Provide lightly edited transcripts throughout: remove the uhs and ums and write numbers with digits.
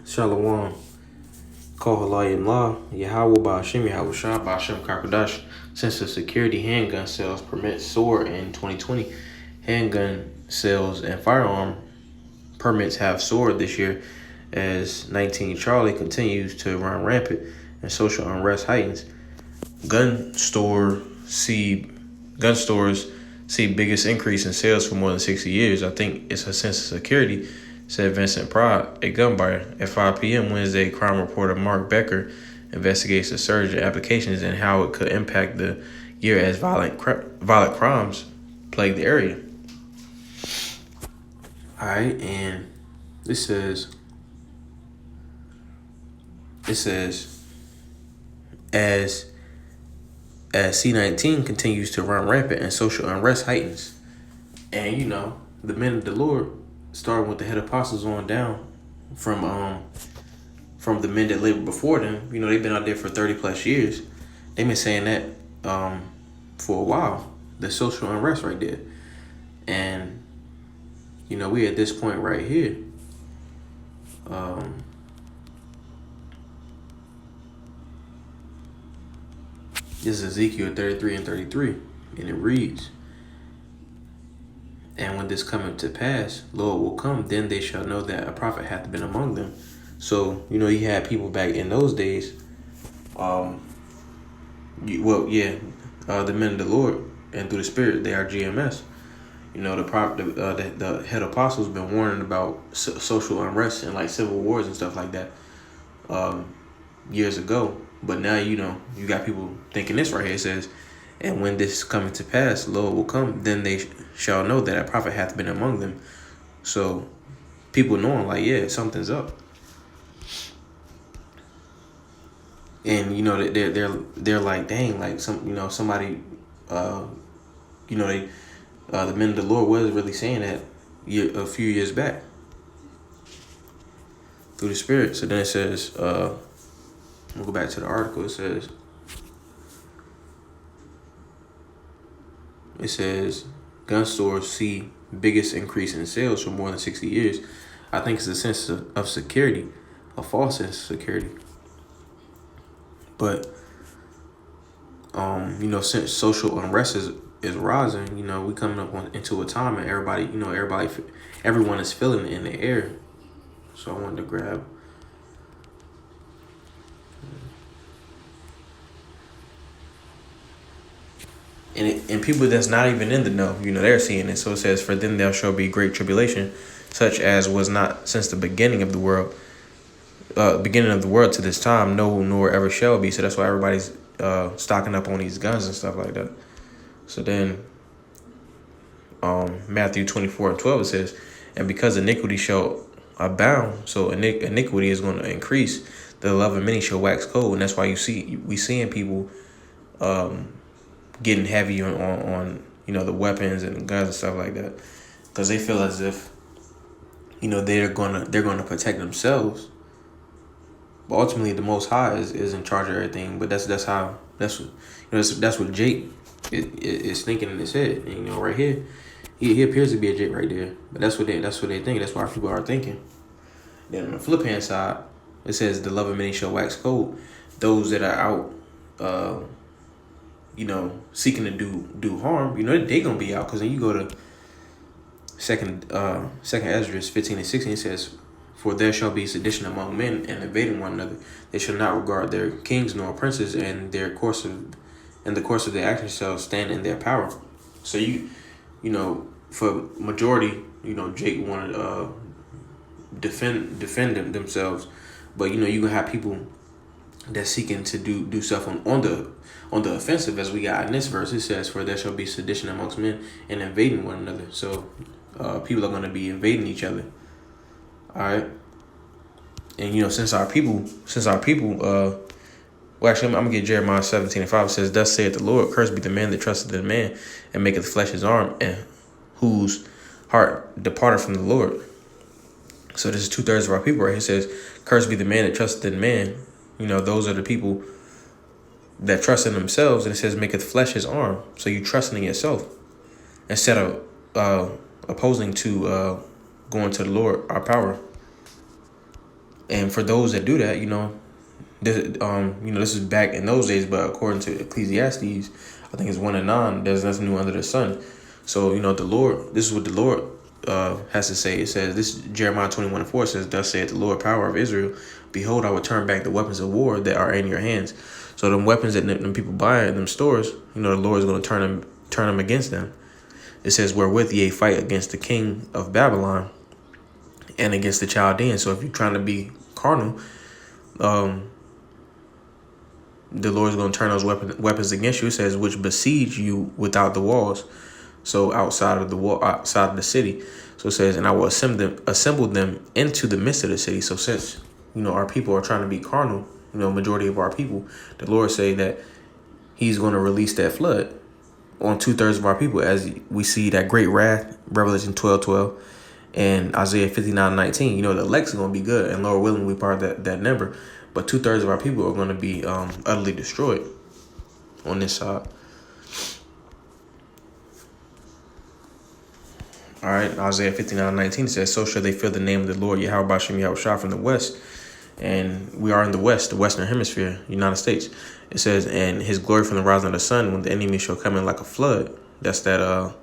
Shalom. Kohalayim La, YAHAWAH, BAHASHAM, YAHAWASHI, BAHASHAM, Kakadash. Since the security handgun sales permit soared in 2020, handgun sales and firearm permits have soared this year as 19 Charlie continues to run rampant and social unrest heightens. Gun stores see biggest increase in sales for more than 60 years. I think it's a sense of security, said Vincent Pride, a gun buyer. At 5 p.m. Wednesday, crime reporter Mark Becker investigates the surge in applications and how it could impact the year as violent crimes plague the area. All right, and this says as C-19 continues to run rampant and social unrest heightens. And the men of the Lord, starting with the head apostles on down, from the men that lived before them, they've been out there for 30 plus years. They've been saying that for a while, the social unrest right there. And we at this point right here. This is Ezekiel 33 and 33, and it reads, "And when this cometh to pass, Lord will come, then they shall know that a prophet hath been among them." So, you had people back in those days, the men of the Lord, and through the Spirit, they are GMS. The head apostles been warning about social unrest and like civil wars and stuff like that years ago. But now, you got people thinking this right here. It says, "And when this coming to pass, Lord will come, then they shall know that a prophet hath been among them." So people knowing like, yeah, something's up. And they're like, dang, like somebody the men of the Lord was really saying that a few years back through the Spirit. So then it says, we'll go back to the article. It says, gun stores see biggest increase in sales for more than 60 years. I think it's a sense of security, a false sense of security. But, since social unrest is rising, we coming up into a time and everyone is feeling it in the air. So I wanted to grab. And people that's not even in the know, they're seeing it. So it says, "For then there shall be great tribulation, such as was not since the beginning of the world to this time, no, nor ever shall be." So that's why everybody's stocking up on these guns and stuff like that. So then Matthew 24 and 12, it says, "And because iniquity shall abound," so iniquity is going to increase, "the love of many shall wax cold." And that's why we seeing people getting heavy on the weapons and the guns and stuff like that, because they feel as if they're gonna protect themselves. But ultimately, the Most High is in charge of everything. But that's what Jake is thinking in his head. And, right here, he appears to be a Jake right there. But that's what they think. That's why people are thinking. Then on the flip hand side, it says, "The love of many shall wax cold." Those that are out, seeking to do harm, they gonna be out. Because then you go to second Esdras 15 and 16, it says, "For there shall be sedition among men, and invading one another. They shall not regard their kings nor princes, and the course of their actions shall stand in their power." So for majority, Jake wanted to defend themselves, but you gonna have people that's seeking to do stuff on the offensive, as we got in this verse. It says, "For there shall be sedition amongst men and invading one another." So people are going to be invading each other. All right. And since our people well, actually, I'm gonna get Jeremiah 17 and 5. It says, "Thus saith the Lord, cursed be the man that trusteth in man, and maketh flesh his arm, and whose heart departed from the Lord." So this is 2/3 of our people right here. It says, "Cursed be the man that trusteth in man." Those are the people that trust in themselves. And it says, "Maketh flesh his arm." So you trusting in yourself instead of opposing to going to the Lord, our power. And for those that do that, this is back in those days, but according to Ecclesiastes, I think it's 1:9. There's nothing new under the sun. So the Lord. This is what the Lord has to say. It says this. Jeremiah 21:4 says, "Thus saith the Lord, power of Israel, behold, I will turn back the weapons of war that are in your hands." So them weapons that them people buy in them stores, the Lord is going to turn them against them. It says, "Wherewith ye fight against the king of Babylon and against the Chaldeans." So if you're trying to be carnal, the Lord is going to turn those weapons against you. It says, "Which besiege you without the walls." So outside of the wall, outside of the city. So it says, "And I will assemble them into the midst of the city." So since our people are trying to be carnal, majority of our people, the Lord say that He's going to release that flood on 2/3 of our people, as we see that great wrath, Revelation 12:12, and Isaiah 59:19. The elect's going to be good, and Lord willing, we part of that number. But 2/3 of our people are going to be utterly destroyed on this side. All right, Isaiah 59:19 says, "So shall they fear the name of the Lord, YAHAWASHI from the west." And we are in the west, the Western Hemisphere, United States. It says, "And His glory from the rising of the sun, when the enemy shall come in like a flood." That's that's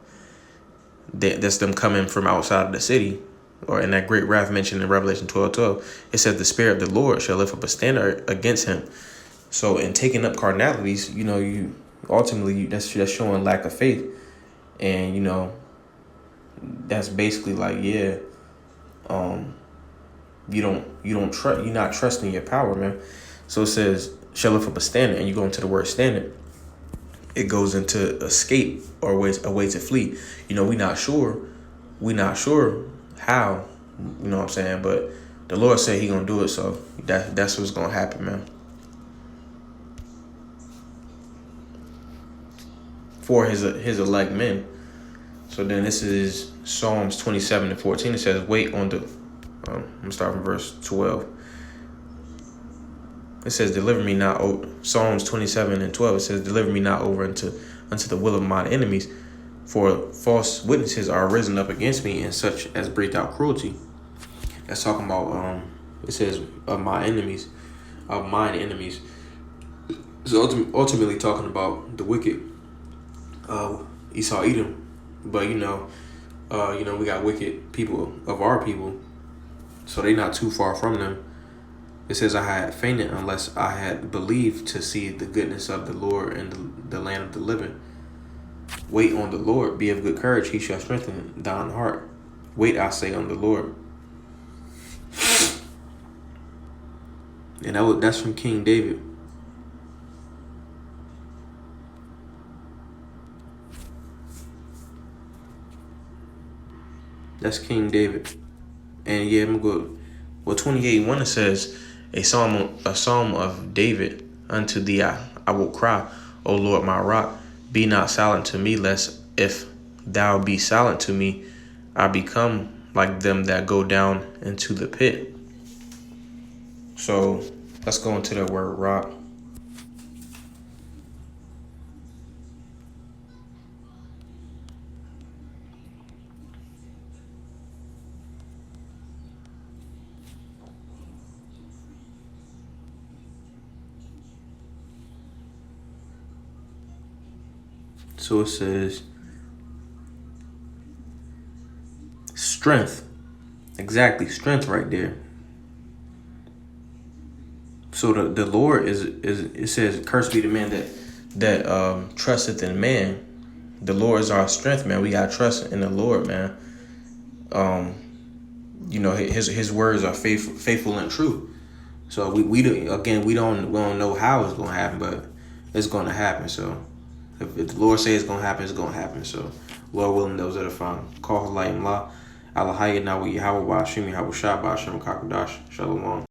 them coming from outside of the city, or in that great wrath mentioned in Revelation 12:12. It says, "The Spirit of the Lord shall lift up a standard against him." So in taking up carnalities, you ultimately that's showing lack of faith, and that's basically like, you're not trusting your power, man. So it says, "Shall lift up a standard," and you go into the word standard. It goes into escape or a way to flee. We not sure how. You know what I'm saying? But the Lord said He gonna do it, so that's what's gonna happen, man. For His elect men. So then this is Psalms 27:14. It says, "Wait on the." I'm gonna start from verse 12. It says, "Deliver me not." Psalms 27:12. It says, "Deliver me not over unto the will of mine enemies, for false witnesses are risen up against me, and such as breathe out cruelty." That's talking about It says of my enemies, of mine enemies. It's ultimately talking about the wicked, Esau, Edom. But we got wicked people of our people, so they not too far from them. It says, "I had fainted unless I had believed to see the goodness of the Lord in the land of the living. Wait on the Lord, be of good courage, He shall strengthen thine heart. Wait, I say, on the Lord." And that's from King David. That's King David. And I'm good. Well, 28:1 it says, a psalm of David. "Unto thee I will cry, O Lord my rock. Be not silent to me, lest if thou be silent to me, I become like them that go down into the pit." So let's go into the word rock. So it says strength. Exactly, strength right there. So the Lord is it says, "Cursed be the man that trusteth in man." The Lord is our strength, man. We gotta trust in the Lord, man. His words are faithful and true. So we don't know how it's gonna happen, but it's gonna happen. So if the Lord says it's gonna happen, it's gonna happen. So Lord willing, those that are found. Call Halayim La. Alahaya Nawi YAHAWASHI BAHASHAM Kakadash. Shalom.